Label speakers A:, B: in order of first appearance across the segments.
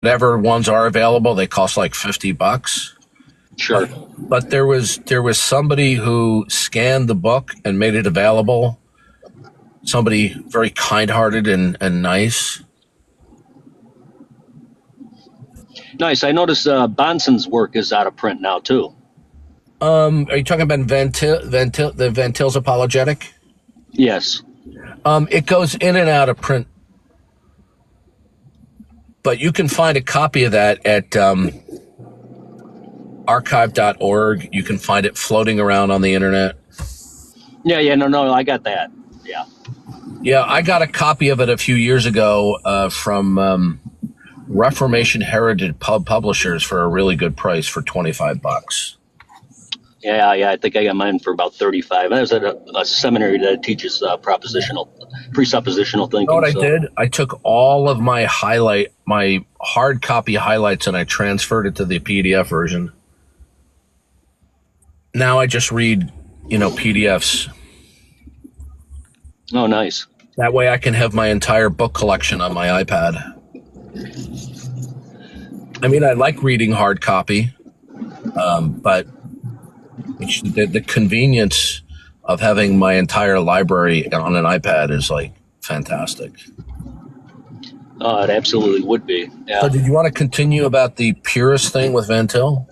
A: whatever ones are available, they cost like $50.
B: Sure.
A: But there was somebody who scanned the book and made it available. Somebody very kind-hearted and nice.
B: Nice. I noticed Bonson's work is out of print now too.
A: Are you talking about the Van Til's Apologetic?
B: Yes.
A: It goes in and out of print, but you can find a copy of that at archive.org. You can find it floating around on the internet.
B: Yeah. No, I got that. Yeah.
A: Yeah, I got a copy of it a few years ago from Reformation Heritage Publishers for a really good price for $25.
B: Yeah. I think I got mine for about 35. I was at a seminary that teaches presuppositional thinking.
A: You know what I did? I took all of my hard copy highlights, and I transferred it to the PDF version. Now I just read, PDFs.
B: Oh, nice.
A: That way I can have my entire book collection on my iPad. I mean, I like reading hard copy, but the convenience of having my entire library on an iPad is like fantastic.
B: Oh, it absolutely would be. Yeah.
A: So did you want to continue about the purist thing with Van Til?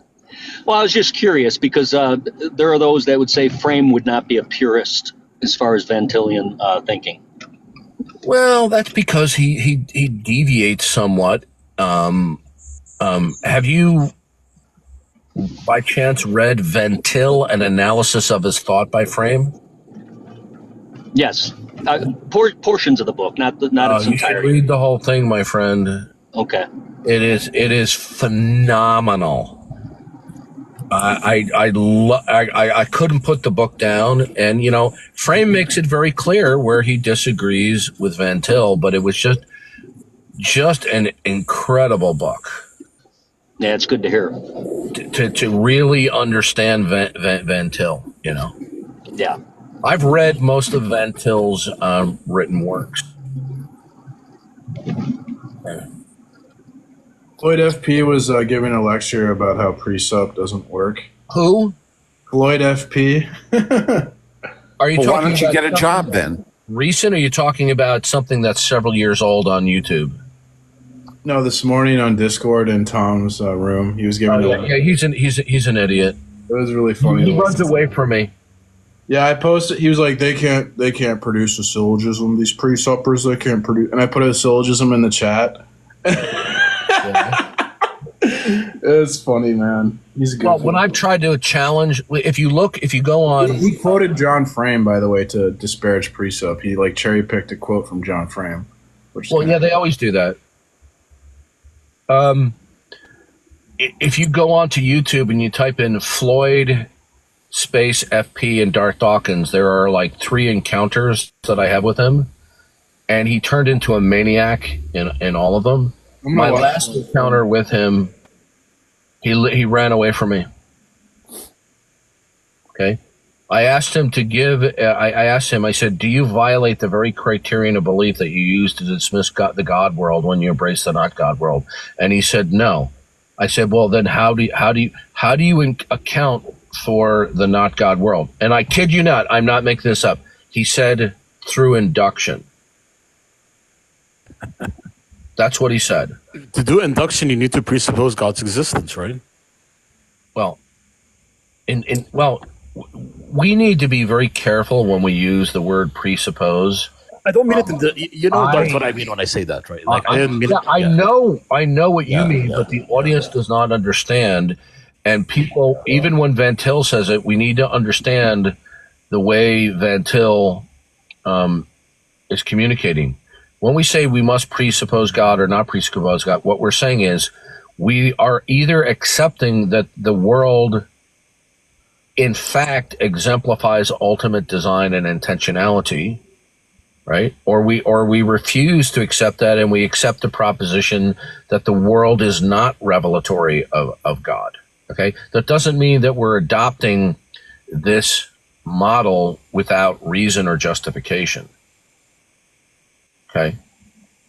B: Well, I was just curious because there are those that would say Frame would not be a purist as far as Van Tillian thinking.
A: Well, that's because he deviates somewhat. Have you, by chance, read Van Til, an analysis of his thought by Frame?
B: Yes, portions of the book, not its entirety.
A: You should read the whole thing, my friend.
B: Okay.
A: It is phenomenal. I couldn't put the book down, and Frame makes it very clear where he disagrees with Van Til, but it was just an incredible book.
B: Yeah, it's good to hear.
A: To really understand Van Til,
B: Yeah.
A: I've read most of Van Til's written works.
C: Floyd FP was giving a lecture about how precept doesn't work.
A: Who?
C: Floyd FP.
A: Are you talking
D: why don't you get a job then?
A: Recent, or are you talking about something that's several years old on YouTube?
C: No, this morning on Discord in Tom's room, he was giving.
A: Yeah, he's an idiot.
C: It was really funny.
A: He runs away from me.
C: Yeah, I posted. He was like, they can't produce a syllogism. These presuppers, they can't produce. And I put a syllogism in the chat. It's funny, man. He's a good.
A: Well, when I've tried to challenge, if you go on,
C: he quoted John Frame, by the way, to disparage precept. He cherry picked a quote from John Frame.
A: They always do that. If you go onto YouTube and you type in Floyd space FP and Darth Dawkins, there are like 3 encounters that I have with him, and he turned into a maniac in all of them. My last encounter with him, he ran away from me. Okay. I asked him to give, I said, do you violate the very criterion of belief that you use to dismiss the God world when you embrace the not God world? And he said, no. I said, well, then how do you account for the not God world? And I kid you not, I'm not making this up. He said, through induction. That's what he said.
E: To do induction, you need to presuppose God's existence, right?
A: Well, we need to be very careful when we use the word presuppose.
E: I don't mean it in that's what I mean when I say that, right? Like, I
A: know what you mean, but the audience does not understand. And people, even when Van Til says it, we need to understand the way Van Til is communicating. When we say we must presuppose God or not presuppose God, what we're saying is we are either accepting that the world in fact exemplifies ultimate design and intentionality, right? Or we refuse to accept that, and we accept the proposition that the world is not revelatory of God. Okay? That doesn't mean that we're adopting this model without reason or justification. Okay?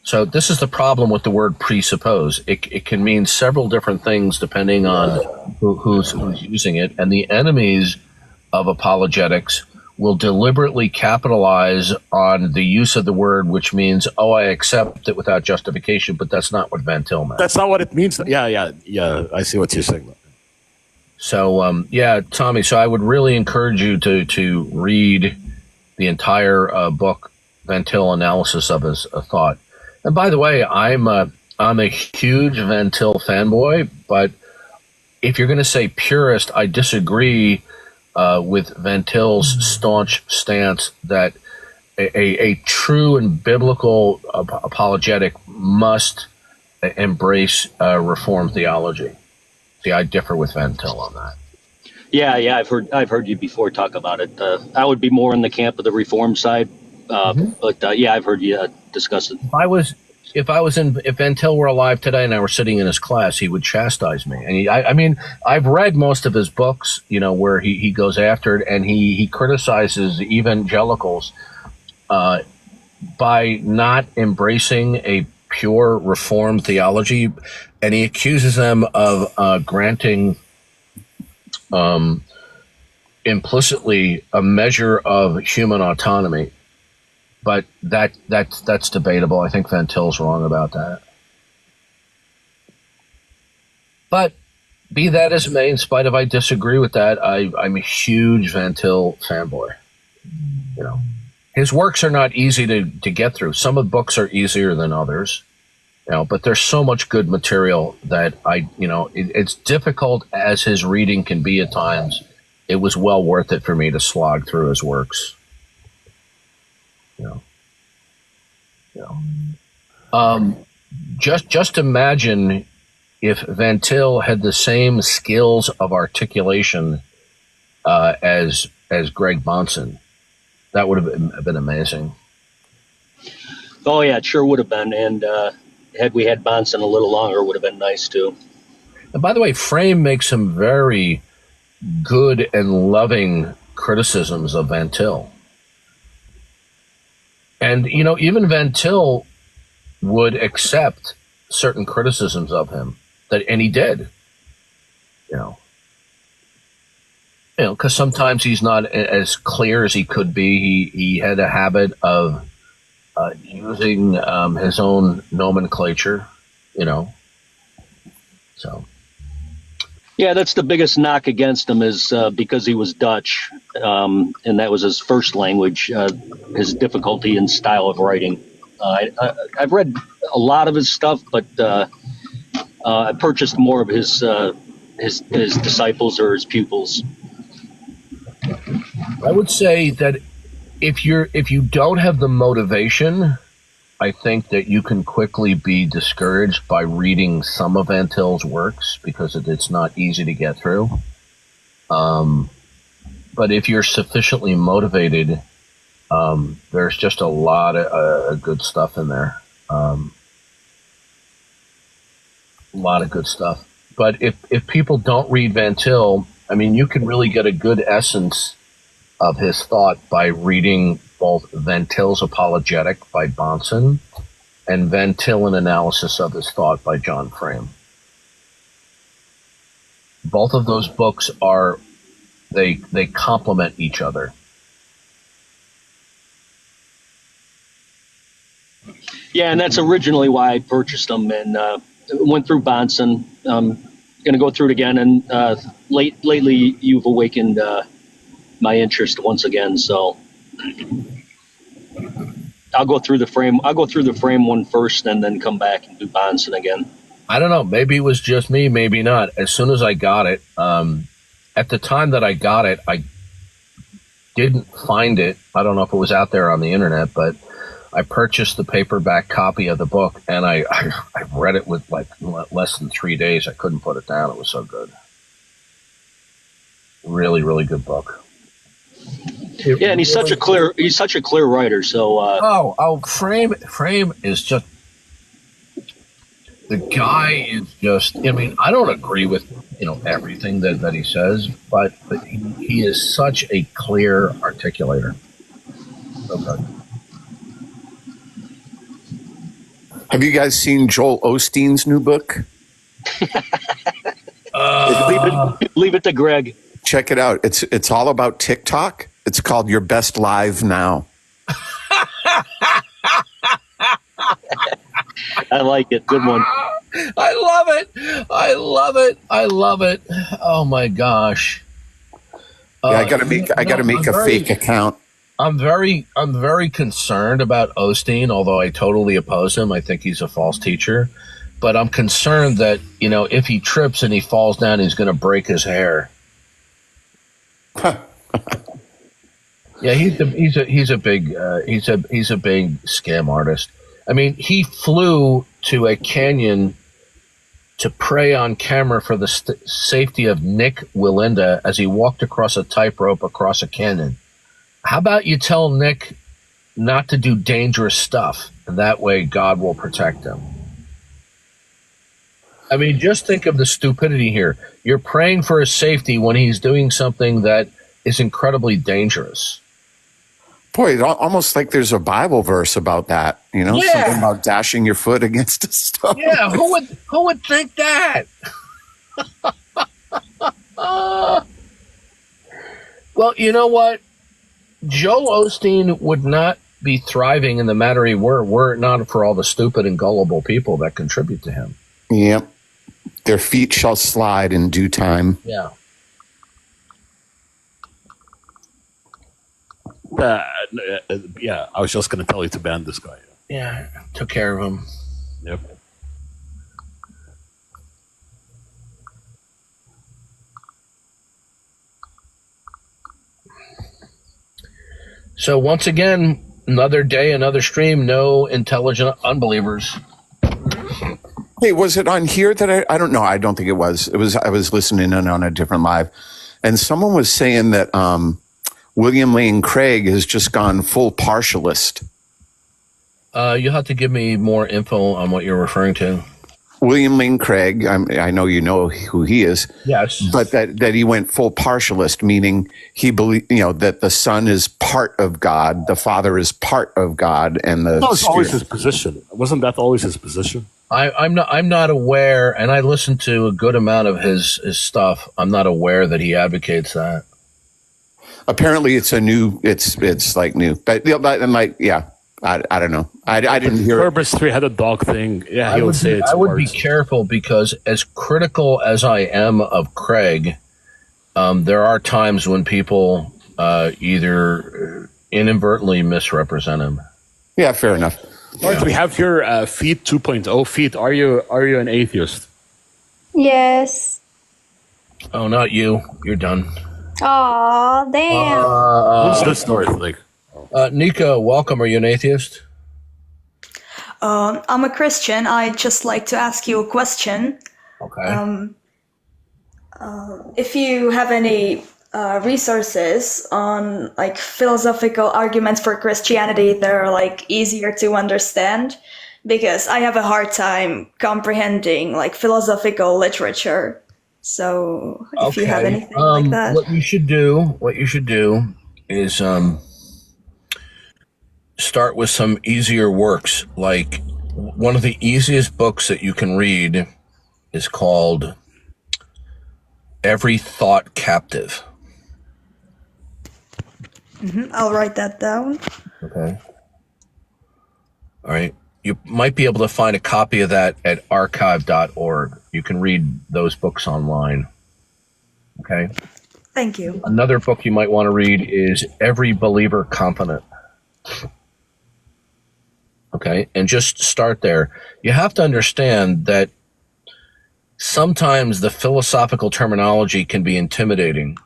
A: So this is the problem with the word presuppose. It can mean several different things depending on who's using it. And the enemies of apologetics will deliberately capitalize on the use of the word, which means, oh, I accept it without justification, but that's not what Van Til meant.
E: That's not what it means. Yeah. I see what you're saying.
A: So, Tommy, so I would really encourage you to read the entire book, Van Til Analysis of His Thought. And by the way, I'm a huge Van Til fanboy, but if you're going to say purist, I disagree with Van Til's staunch stance that a true and biblical apologetic must embrace Reformed theology. See, I differ with Van Til on that.
B: Yeah, I've heard you before talk about it. I would be more in the camp of the Reform side, but I've heard you discuss it.
A: If Van Til were alive today and I were sitting in his class, he would chastise me. And I've read most of his books, where he goes after it, and he criticizes evangelicals by not embracing a pure Reformed theology, and he accuses them of granting implicitly a measure of human autonomy. But that's debatable. I think Van Til's wrong about that. But be that as it may, in spite of I disagree with that, I'm a huge Van Til fanboy. His works are not easy to get through. Some of the books are easier than others, but there's so much good material that it's difficult as his reading can be at times. It was well worth it for me to slog through his works. Just imagine if Van Til had the same skills of articulation as Greg Bahnsen. That would have been amazing.
B: Oh yeah, it sure would have been. And had we had Bahnsen a little longer, it would have been nice too.
A: And by the way, Frame makes some very good and loving criticisms of Van Til. And, even Van Til would accept certain criticisms of him, and he did, because sometimes he's not as clear as he could be. He had a habit of using his own nomenclature, so.
B: Yeah, that's the biggest knock against him is because he was Dutch, and that was his first language, his difficulty in style of writing. I've read a lot of his stuff, but I purchased more of his disciples or his pupils.
A: I would say that if you don't have the motivation, I think that you can quickly be discouraged by reading some of Van Til's works because it's not easy to get through. But if you're sufficiently motivated, there's just a lot of good stuff in there. A lot of good stuff. But if people don't read Van Til, you can really get a good essence of his thought by reading both Van Til's Apologetic by Bahnsen and Van Til, an Analysis of His Thought by John Frame. Both of those books they complement each other.
B: Yeah, and that's originally why I purchased them and went through Bahnsen. Going to go through it again, and lately you've awakened my interest once again. So I'll go through the Frame. I'll go through the Frame one first, and then come back and do Bahnsen again.
A: I don't know. Maybe it was just me. Maybe not. As soon as I got it, at the time that I got it, I didn't find it. I don't know if it was out there on the internet, but I purchased the paperback copy of the book, and I read it with like less than 3 days. I couldn't put it down. It was so good. Really, really good book.
B: Yeah, and he's such a clear writer. So
A: Frame is just, the guy is just. I don't agree with everything that he says, but he is such a clear articulator. So good.
D: Have you guys seen Joel Osteen's new book?
B: Leave it to Greg.
D: Check it out. It's all about TikTok. It's called Your Best Live Now.
B: I like it. Good one.
A: I love it. I love it. I love it. Oh my gosh.
D: Yeah, I gotta make a fake account.
A: I'm very concerned about Osteen, although I totally oppose him. I think he's a false teacher. But I'm concerned that, if he trips and he falls down, he's going to break his hair. Yeah, he's a big scam artist. I mean, he flew to a canyon to prey on camera for the safety of Nick Willinda as he walked across a tightrope across a canyon. How about you tell Nick not to do dangerous stuff, and that way God will protect him? I mean, just think of the stupidity here. You're praying for his safety when he's doing something that is incredibly dangerous.
D: Boy, it's almost like there's a Bible verse about that, something about dashing your foot against a stone.
A: Yeah, who would think that? Well, you know what? Joel Osteen would not be thriving in the manner he were it not for all the stupid and gullible people that contribute to him.
D: Yep. Their feet shall slide in due time.
A: Yeah.
E: Yeah, I was just going to tell you to ban this guy.
A: Yeah, took care of him.
E: Yep.
A: So once again, another day, another stream, no intelligent unbelievers.
D: Hey, was it on here that I don't know. I don't think it was. I was listening in on a different live, and someone was saying that William Lane Craig has just gone full partialist.
A: You'll have to give me more info on what you're referring to.
D: William Lane Craig, I know you know who he is.
A: Yes.
D: But that he went full partialist, meaning he believed, that the Son is part of God, the Father is part of God, and the
E: That was
D: Spirit.
E: always his position. Wasn't that always his position?
A: I'm not aware, and I listened to a good amount of his stuff. I'm not aware that he advocates that.
D: Apparently, it's like new, but I don't know. I didn't hear it.
E: Herbert's three-headed dog thing. Yeah, he would say it's
A: I would be
E: worse.
A: careful because as critical as I am of Craig, there are times when people either inadvertently misrepresent him.
D: Yeah, fair enough.
E: Mark, we have here Feet 2.0. Feet, are you an atheist?
F: Yes.
A: Oh, not you. You're done.
F: Aw, damn.
E: What's this story like?
A: Nico, welcome. Are you an atheist?
G: I'm a Christian. I'd just like to ask you a question.
A: Okay.
G: If you have any resources on like philosophical arguments for Christianity that are like easier to understand, because I have a hard time comprehending like philosophical literature. So if you have anything like that.
A: What you should do is start with some easier works. Like one of the easiest books that you can read is called Every Thought Captive.
G: I'll write that down.
A: Okay. All right. You might be able to find a copy of that at archive.org. You can read those books online. Okay.
G: Thank you.
A: Another book you might want to read is Every Believer Confident. Okay. And just start there. You have to understand that sometimes the philosophical terminology can be intimidating.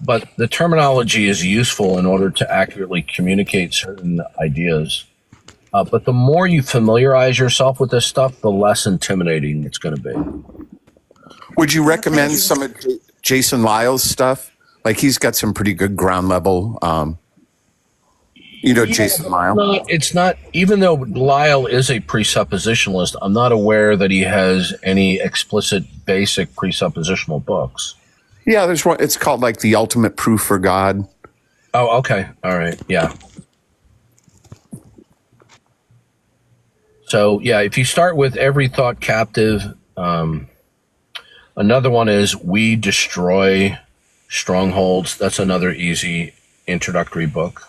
A: But the terminology is useful in order to accurately communicate certain ideas. But the more you familiarize yourself with this stuff, the less intimidating it's going to be.
D: Would you recommend some of Jason Lyle's stuff? Like he's got some pretty good ground level. Jason Lyle.
A: It's not. Even though Lyle is a presuppositionalist, I'm not aware that he has any explicit, basic presuppositional books.
D: Yeah, there's one. It's called like The Ultimate Proof for God.
A: Oh, okay. All right. Yeah. So yeah, if you start with every thought captive, another one is We Destroy Strongholds. That's another easy introductory book.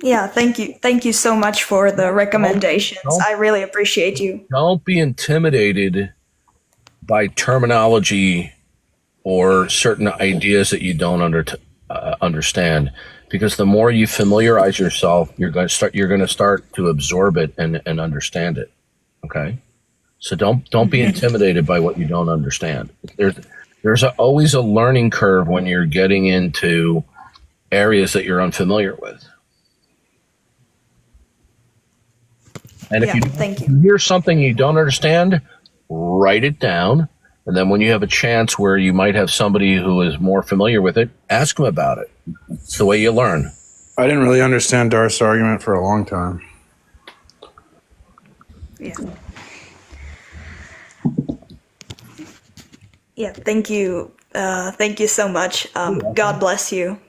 G: Yeah, thank you. Thank you so much for the recommendations. I really appreciate you.
A: Don't be intimidated by terminology or certain ideas that you don't understand, because the more you familiarize yourself, you're going to start to absorb it and understand it. Okay, so don't be intimidated by what you don't understand. There's always a learning curve when you're getting into areas that you're unfamiliar with. And if
G: Thank
A: you hear something you don't understand, write it down. And then when you have a chance where you might have somebody who is more familiar with it, ask them about it. It's the way you learn.
C: I didn't really understand Darth's argument for a long time.
G: Yeah. Yeah, thank you. Thank you so much. God bless you.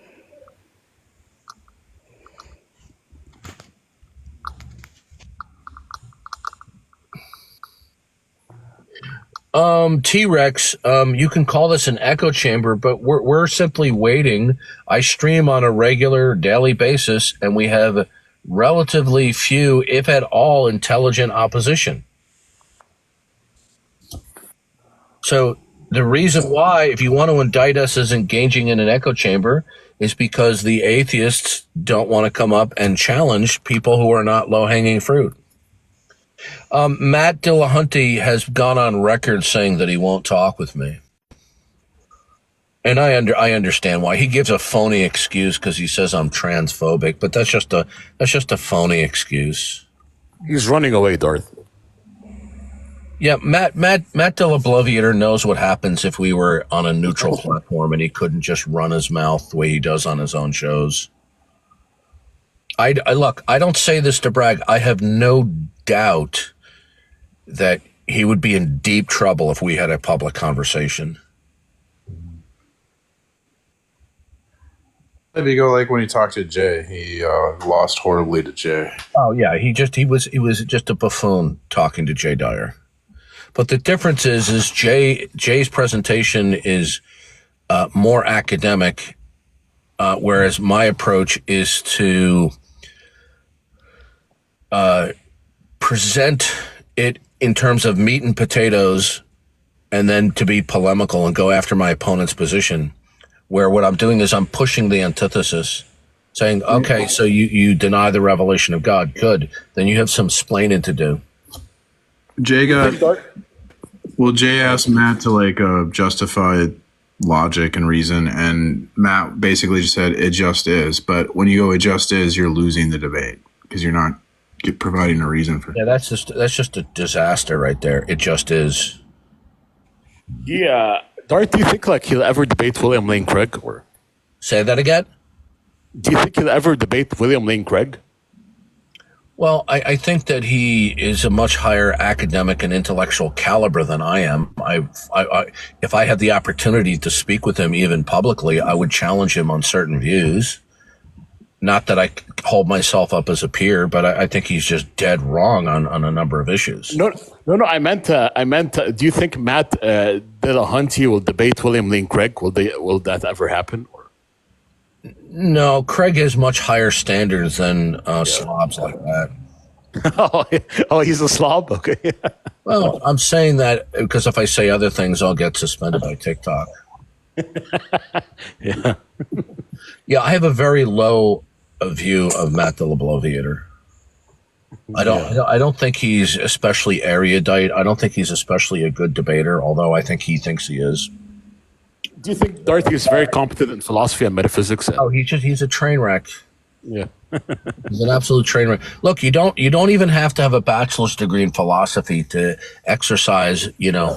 A: T-Rex, you can call this an echo chamber, but we're simply waiting. I stream on a regular daily basis, and we have relatively few, if at all, intelligent opposition. So the reason why, if you want to indict us as engaging in an echo chamber, is because the atheists don't want to come up and challenge people who are not low-hanging fruit. Matt Dillahunty has gone on record saying that he won't talk with me. And I understand why. He gives a phony excuse because he says I'm transphobic, but that's just a phony excuse.
E: He's running away, Darth.
A: Yeah, Matt Dillabloviator knows what happens if we were on a neutral platform and he couldn't just run his mouth the way he does on his own shows. I look, I don't say this to brag. I have no doubt that he would be in deep trouble if we had a public conversation.
C: If you go like when he talked to Jay, he lost horribly to Jay.
A: Oh yeah, he was just a buffoon talking to Jay Dyer. But the difference is Jay's presentation is more academic, whereas my approach is to present it in terms of meat and potatoes, and then to be polemical and go after my opponent's position, where what I'm doing is I'm pushing the antithesis, saying, okay, so you deny the revelation of God. Good. Then you have some splaining to do.
C: Jay asked Matt to justify logic and reason, and Matt basically just said it just is. But when you go it just is, you're losing the debate because you're not providing a reason for it.
A: Yeah, that's just a disaster right there. It just is.
E: Yeah, Darth, do you think he'll ever debate William Lane Craig? Or
A: Say that again?
E: do you think he'll ever debate William Lane Craig?
A: Well, I think that he is a much higher academic and intellectual caliber than I am. If I had the opportunity to speak with him even publicly, I would challenge him on certain views. Not that I hold myself up as a peer, but I think he's just dead wrong on a number of issues.
E: No. I meant. Do you think Matt Dillahunty will debate William Lane Craig? Will that ever happen? Or?
A: No, Craig has much higher standards than slobs like that.
E: Oh, he's a slob? Okay.
A: Well, I'm saying that because if I say other things, I'll get suspended by TikTok.
E: Yeah.
A: Yeah, I have a very low view of Matt Dillabloviator. I don't think he's especially erudite. I don't think he's especially a good debater, although I think he thinks he is.
E: Do you think Darth is very competent in philosophy and metaphysics?
A: Oh, he's a train wreck.
E: Yeah.
A: He's an absolute train wreck. Look, you don't even have to have a bachelor's degree in philosophy to exercise,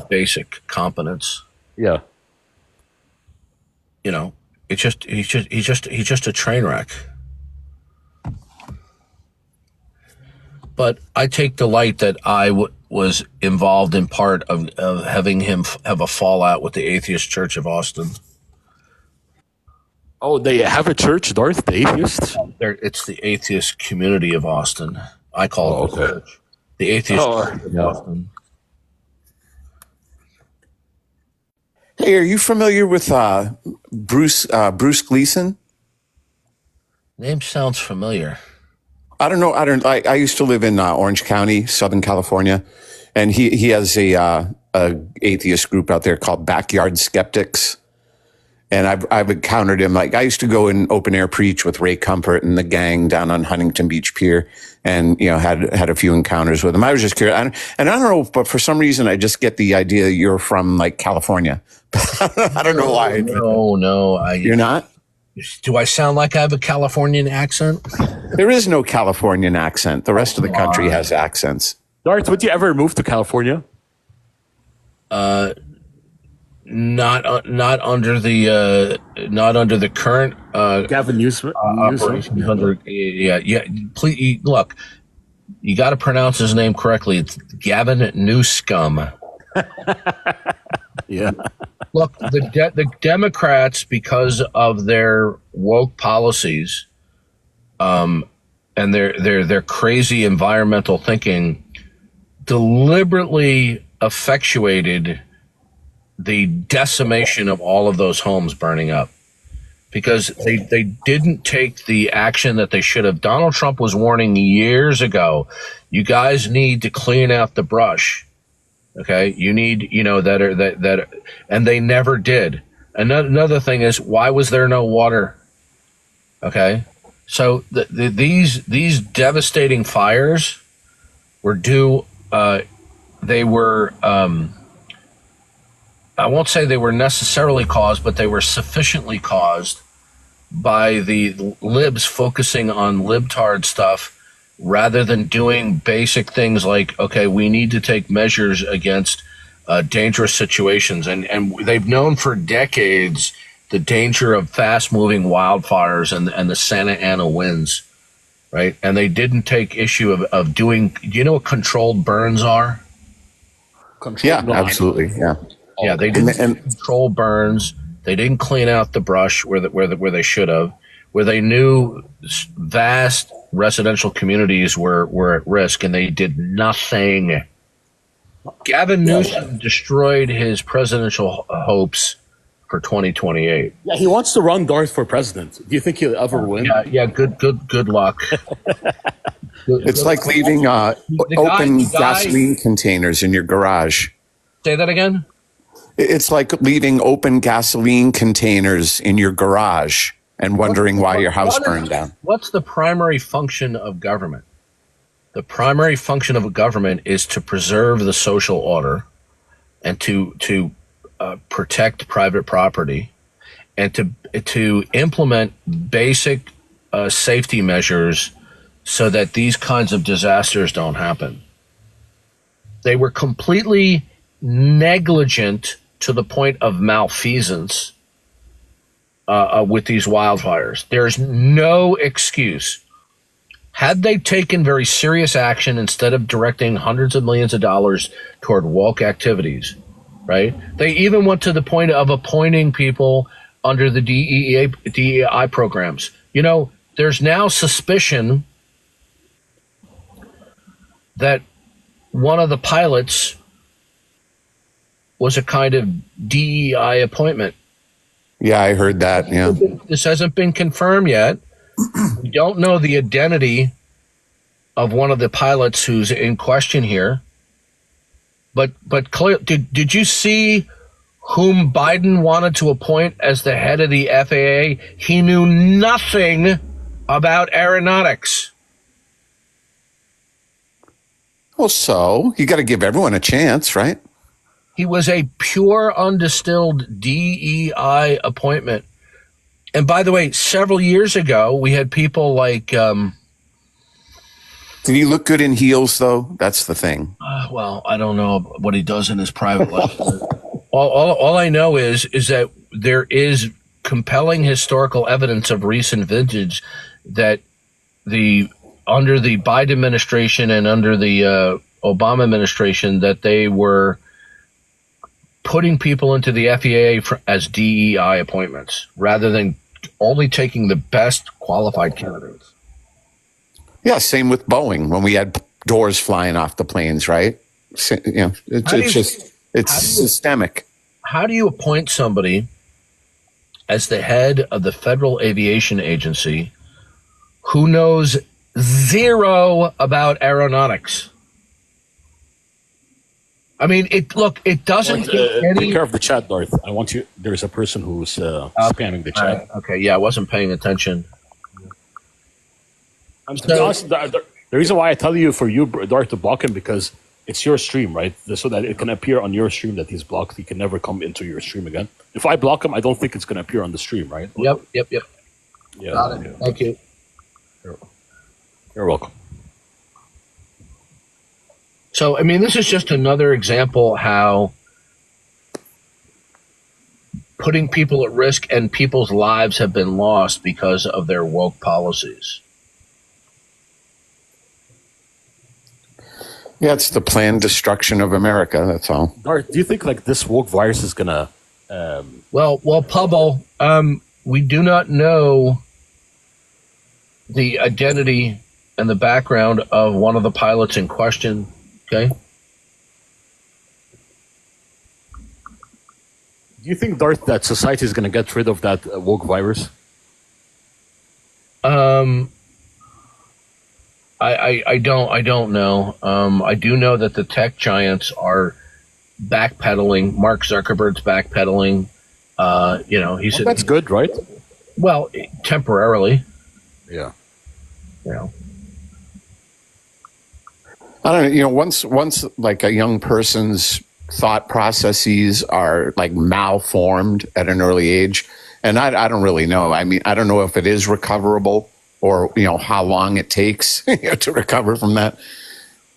A: basic competence.
E: Yeah.
A: He's just a train wreck. but I take delight that I was involved in part of having him have a fallout with the Atheist Church of Austin.
E: Oh, they have a church, Darth, the atheists?
A: It's the Atheist Community of Austin. I call it the church. The Atheist Church of Austin.
D: Hey, are you familiar with Bruce Gleason?
A: Name sounds familiar.
D: I don't know. I used to live in Orange County, Southern California, and he has a atheist group out there called Backyard Skeptics. And I've encountered him. Like, I used to go and open air preach with Ray Comfort and the gang down on Huntington Beach Pier, and had a few encounters with him. I was just curious, and I don't know, but for some reason I just get the idea you're from like California. I don't know why.
A: No,
D: you're not.
A: Do I sound like I have a Californian accent?
D: There is no Californian accent. The rest of the country has accents.
E: Darth, would you ever move to California?
A: Not under the current
E: Gavin Newsom.
A: Operations yeah. Please look. You got to pronounce his name correctly. It's Gavin Newscum.
E: Yeah.
A: Look, the Democrats, because of their woke policies, and their crazy environmental thinking, deliberately effectuated the decimation of all of those homes burning up, because they didn't take the action that they should have. Donald Trump was warning years ago, you guys need to clean out the brush. Okay, you need, that, and they never did. Another thing is, why was there no water? Okay, so these devastating fires were due. They were. I won't say they were necessarily caused, but they were sufficiently caused by the libs focusing on libtard stuff rather than doing basic things like, okay, we need to take measures against dangerous situations. And they've known for decades the danger of fast-moving wildfires and the Santa Ana winds, right? And they didn't take issue of doing, do you know what controlled burns are?
D: Absolutely, yeah.
A: Yeah, they didn't control burns. They didn't clean out the brush where they should have. Where they knew vast residential communities were at risk, and they did nothing. Gavin Newsom destroyed his presidential hopes for 2028.
E: Yeah, he wants to run Darth for president. Do you think he'll ever win?
A: Yeah. Good luck.
D: It's like leaving open gasoline containers in your garage.
A: Say that again.
D: It's like leaving open gasoline containers in your garage and wondering why your house burned down.
A: What's the primary function of government? The primary function of a government is to preserve the social order and to protect private property and to implement basic safety measures so that these kinds of disasters don't happen. They were completely negligent to the point of malfeasance with these wildfires. There's no excuse. Had they taken very serious action instead of directing hundreds of millions of dollars toward woke activities, right? They even went to the point of appointing people under the DEI programs. There's now suspicion that one of the pilots was a kind of DEI appointment.
D: Yeah, I heard that. Yeah,
A: this hasn't been confirmed yet. We don't know the identity of one of the pilots who's in question here. But clear, did you see whom Biden wanted to appoint as the head of the FAA? He knew nothing about aeronautics.
D: Well, so you got to give everyone a chance, right?
A: He was a pure, undistilled DEI appointment. And by the way, several years ago, we had people like... Did
D: he look good in heels, though? That's the thing.
A: Well, I don't know what he does in his private life. all I know is that there is compelling historical evidence of recent vintage that the under the Biden administration and under the Obama administration that they were putting people into the FAA as DEI appointments rather than only taking the best qualified candidates.
D: Yeah, same with Boeing when we had doors flying off the planes, right? It's systemic.
A: How do you appoint somebody as the head of the Federal Aviation Agency who knows zero about aeronautics? I mean, it doesn't get any...
E: Take care of the chat, Darth. I want you. There's a person who's spamming the chat.
A: Okay, yeah, I wasn't paying attention.
E: To be honest, the reason why I tell you for you, Darth, to block him because it's your stream, right? So that it can appear on your stream that he's blocked. He can never come into your stream again. If I block him, I don't think it's going to appear on the stream, right?
A: Yep.
E: Yeah.
A: Got it. Thank you.
E: You're welcome.
A: So, I mean, this is just another example how putting people at risk and people's lives have been lost because of their woke policies.
D: Yeah, it's the planned destruction of America. That's all.
E: Darth, do you think like this woke virus is gonna?
A: Well, Pubble, we do not know the identity and the background of one of the pilots in question. Okay.
E: Do you think, Darth, that society is going to get rid of that woke virus?
A: I don't know. I do know that the tech giants are backpedaling. Mark Zuckerberg's backpedaling. He said
E: that's good, right?
A: Well, temporarily.
E: Yeah.
D: I don't know. Once like a young person's thought processes are like malformed at an early age, and I don't really know. I mean, I don't know if it is recoverable or how long it takes to recover from that.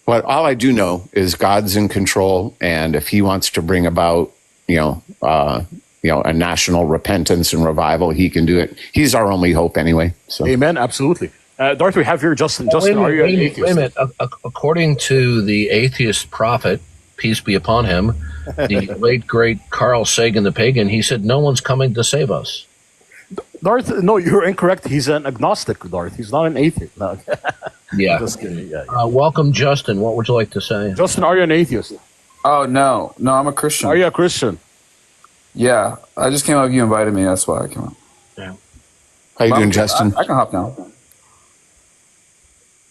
D: But all I do know is God's in control, and if He wants to bring about a national repentance and revival, He can do it. He's our only hope, anyway. So,
E: amen. Absolutely. Darth, we have here Justin. Justin, are you an atheist?
A: Wait a minute. According to the atheist prophet, peace be upon him, the late, great Carl Sagan the pagan, he said, no one's coming to save us.
E: Darth, no, you're incorrect. He's an agnostic, Darth. He's not an atheist. No.
A: Yeah.
E: Just kidding. Yeah.
A: Welcome, Justin. What would you like to say?
E: Justin, are you an atheist?
H: Oh, no, I'm a Christian.
E: Are you a Christian?
H: Yeah, I just came up. You invited me. That's why I came up.
A: Yeah.
D: How you doing, Justin?
H: I can hop now.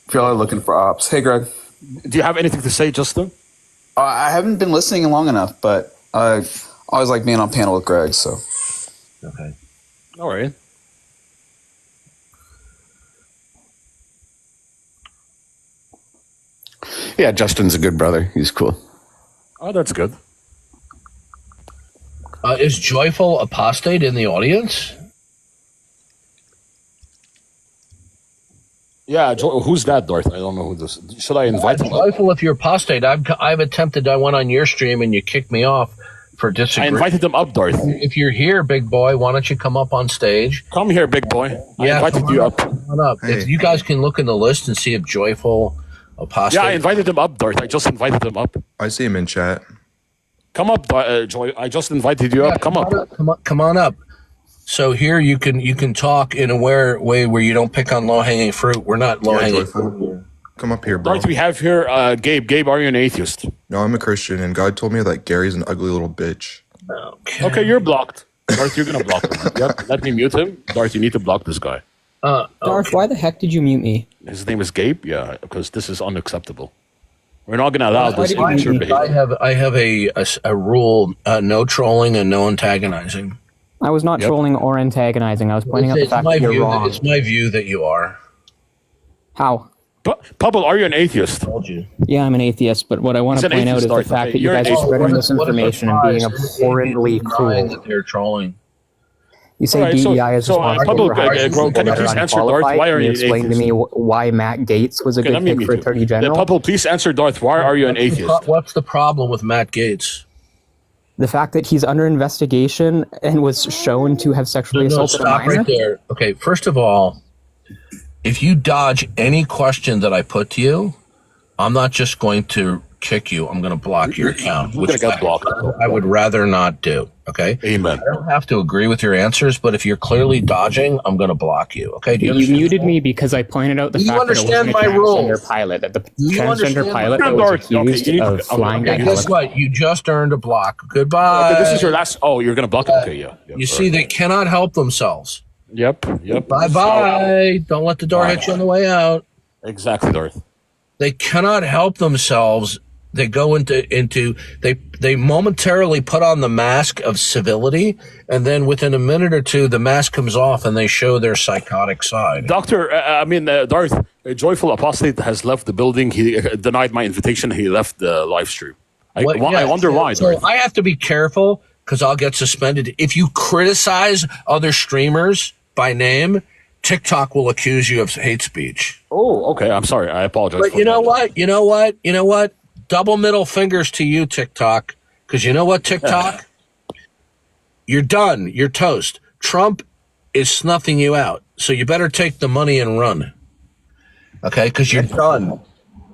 H: If y'all are looking for ops. Hey, Greg.
E: Do you have anything to say, Justin?
H: I haven't been listening long enough, but I always like being on panel with Greg, so.
A: Okay.
E: All right.
D: Yeah, Justin's a good brother. He's cool.
E: Oh, that's good.
A: Is Joyful Apostate in the audience?
E: Yeah, who's that, Darth? I don't know who this is. Should I invite him?
A: Joyful, if you're apostate, I've attempted. I went on your stream and you kicked me off for disagreeing.
E: I invited him up, Darth.
A: If you're here, big boy, why don't you come up on stage?
E: Come here, big boy. I invited you up.
A: Come on up. Hey. If you guys can look in the list and see if Joyful Apostate.
E: Yeah, I invited him up, Darth. I just invited him up.
I: I see him in chat.
E: Come up, Joy. I just invited you up. Come up.
A: Come on up. So here you can talk in a way where you don't pick on low hanging fruit. We're not low hanging fruit here.
I: Come up here, bro.
E: Darth, we have here Gabe. Gabe, are you an atheist?
I: No, I'm a Christian, and God told me that Gary's an ugly little bitch.
E: Okay, you're blocked. Darth, you're gonna block him. Yep. Let me mute him. Darth, you need to block this guy.
J: Darth, why the heck did you mute me?
E: His name is Gabe. Yeah, because this is unacceptable. We're not gonna allow this immature behavior.
A: I have a rule: no trolling and no antagonizing.
J: I was not trolling or antagonizing. I was pointing out the fact that you're wrong.
A: It's my view that you are.
J: How?
E: Pablo, are you an atheist?
A: I told you.
J: Yeah, I'm an atheist, but what I want to point out is the fact that you guys are spreading misinformation and being abhorrently cruel.
A: That they're trolling.
J: You say DEI is responsible for hiring people
E: can you
J: that
E: please
J: are
E: answer, Darth?
J: unqualified.
E: Why are
J: Can
E: you
J: you explain to me why Matt Gaetz was a good pick for Attorney General?
E: Pablo, please answer, Darth. Why are you an atheist?
A: What's the problem with Matt Gaetz?
J: The fact that he's under investigation and was shown to have sexually assaulted a minor?
A: Right there. Okay, first of all, if you dodge any question that I put to you, I'm not just going to kick you. I'm going to block your account,
E: You're
A: which
E: gonna get blocked.
A: I would rather not do. Okay.
E: Amen.
A: I don't have to agree with your answers, but if you're clearly dodging, I'm going to block you. Okay. Do
J: You muted me because I pointed out the fact that it wasn't a transgender pilot, that the transgender pilot that was accused of flying that
A: guess what? You just earned a block. Goodbye.
E: Okay, this is your last. Oh, you're gonna block. Okay, yeah.
A: You see, they cannot help themselves.
E: Yep.
A: Bye bye. Don't let the door hit you on the way out.
E: Exactly, Darth.
A: They cannot help themselves. They go into they momentarily put on the mask of civility, and then within a minute or two, the mask comes off, and they show their psychotic side.
E: Doctor, Darth, a joyful apostate has left the building. He denied my invitation. He left the live stream. I wonder why.
A: So
E: Darth.
A: I have to be careful because I'll get suspended if you criticize other streamers by name. TikTok will accuse you of hate speech.
E: Oh, okay. I'm sorry. I apologize.
A: But you know what? Double middle fingers to you, TikTok. Because you know what, TikTok? You're done. You're toast. Trump is snuffing you out. So you better take the money and run. Okay? Because you're done.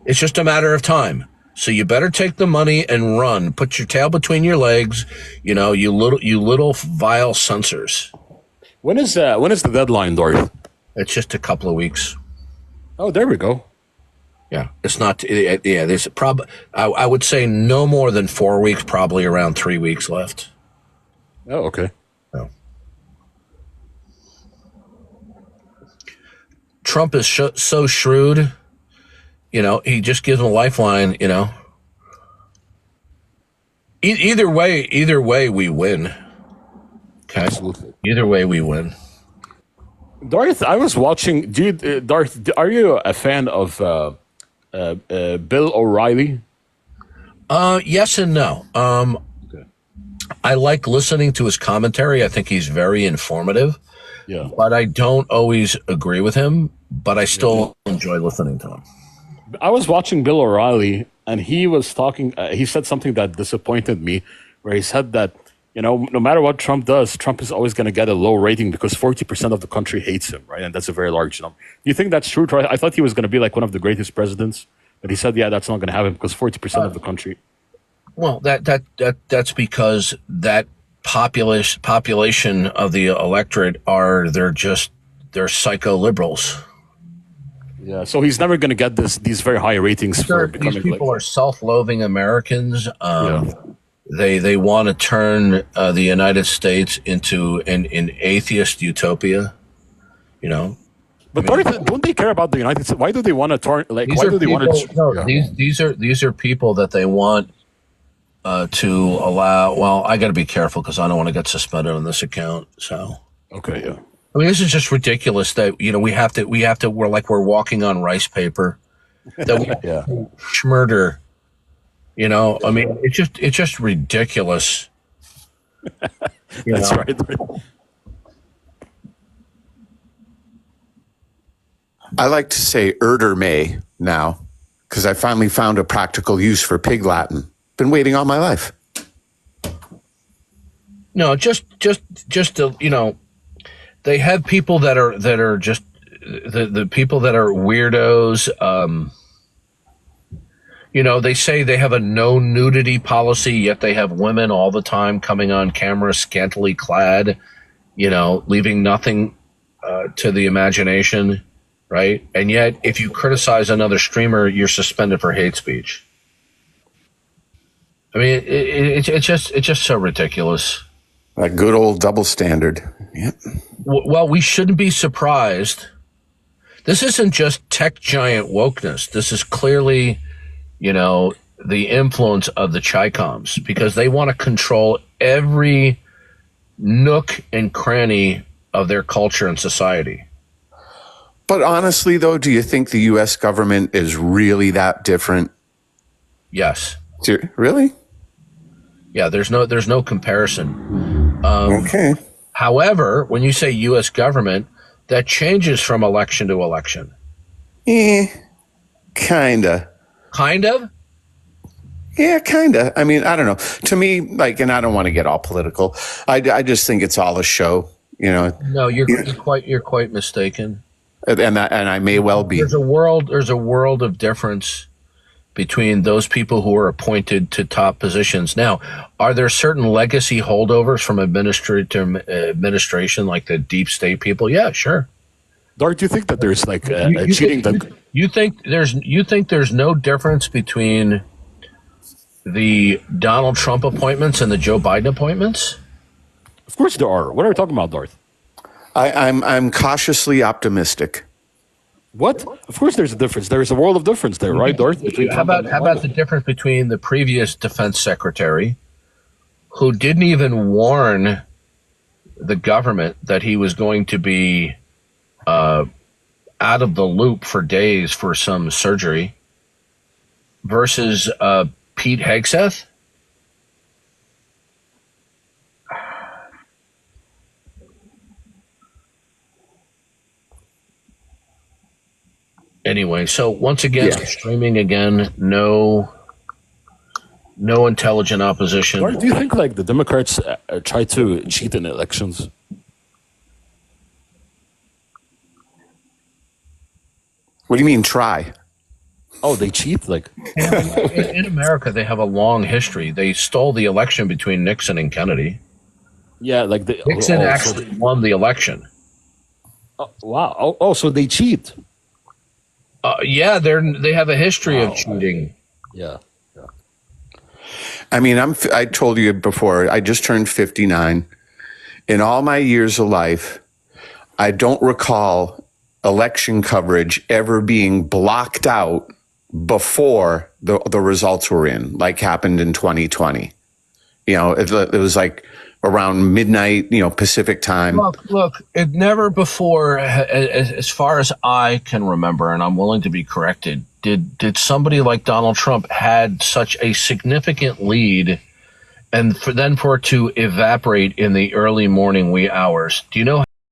A: It's just a matter of time. So you better take the money and run. Put your tail between your legs. You know, you little vile censors.
E: When is the deadline, Darth?
A: It's just a couple of weeks.
E: Oh, there we go.
A: Yeah, it's not. Yeah, there's I would say no more than 4 weeks. Probably around 3 weeks left.
E: Oh, okay.
A: Oh. Trump is so shrewd. You know, he just gives them a lifeline. You know, either way, we win. Okay,
E: absolutely.
A: Either way, we win.
E: Darth, I was watching. Darth, are you a fan of Bill O'Reilly?
A: Yes and no.
E: Okay.
A: I like listening to his commentary. I think he's very informative.
E: Yeah.
A: But I don't always agree with him, but I still enjoy listening to him.
E: I was watching Bill O'Reilly, and he was talking. He said something that disappointed me, where he said that, you know, no matter what Trump does, Trump is always going to get a low rating because 40% of the country hates him, right? And that's a very large number. Do you think that's true, Troy? I thought he was going to be like one of the greatest presidents, but he said, yeah, that's not going to happen because 40% of the country.
A: Well, that's because that population of the electorate they're psycho liberals.
E: Yeah, so he's never going to get these very high ratings for becoming.
A: These people are self-loathing Americans. They want to turn the United States into an atheist utopia. You know.
E: But don't they care about the United States? Why do they want to turn? Like, why do they want to?
A: No, these are people that they want to allow. Well, I got to be careful because I don't want to get suspended on this account. So
E: okay, yeah.
A: I mean, this is just ridiculous that, you know, we have to, we're walking on rice paper. That we schmurder, you know, I mean, it's just ridiculous.
E: That's right.
D: I like to say May now because I finally found a practical use for Pig Latin. Been waiting all my life.
A: No, just to, you know, they have people that are just the people that are weirdos. You know, they say they have a no nudity policy, yet they have women all the time coming on camera scantily clad, you know, leaving nothing to the imagination, right? And yet, if you criticize another streamer, you're suspended for hate speech. I mean, it's just so ridiculous.
D: That good old double standard. Yep.
A: Well, we shouldn't be surprised. This isn't just tech giant wokeness. This is clearly, you know, the influence of the Chi-Coms because they want to control every nook and cranny of their culture and society.
D: But honestly, though, do you think the U.S. government is really that different?
A: Yes.
D: Really?
A: Yeah, there's no comparison.
D: Okay.
A: However, when you say U.S. government, that changes from election to election.
D: Kinda.
A: Kind of?
D: Yeah, kinda. I mean, I don't know. To me, like, and I don't want to get all political. I just think it's all a show, you know.
A: No, you're quite mistaken.
D: and I may well be.
A: There's a world of difference between those people who are appointed to top positions. Now, are there certain legacy holdovers from administration, like the deep state people? Yeah, sure.
E: Dart, do you think that there's like cheating?
A: You think there's no difference between the Donald Trump appointments and the Joe Biden appointments?
E: Of course there are. What are we talking about, Darth?
D: I'm cautiously optimistic.
E: What? Of course there's a difference. There's a world of difference there, right, Darth?
A: How about the difference between the previous defense secretary, who didn't even warn the government that he was going to be out of the loop for days for some surgery, versus Pete Hegseth? Anyway, so once again, streaming again, no intelligent opposition.
E: Or do you think like the Democrats try to cheat in elections?
D: What do you mean try?
E: Oh, they cheat? Like
A: in America, they have a long history. They stole the election between Nixon and Kennedy.
E: Yeah, like
A: Nixon actually won the election.
E: Wow. Oh, so they cheat.
A: Yeah, they have a history of cheating.
E: Yeah.
D: I mean, I told you before, I just turned 59. In all my years of life, I don't recall election coverage ever being blocked out before the results were in, like happened in 2020. You know, it was like around midnight, Pacific time.
A: Look, it never before, as far as I can remember, and I'm willing to be corrected, did somebody like Donald Trump had such a significant lead, and for it to evaporate in the early morning wee hours. Do you know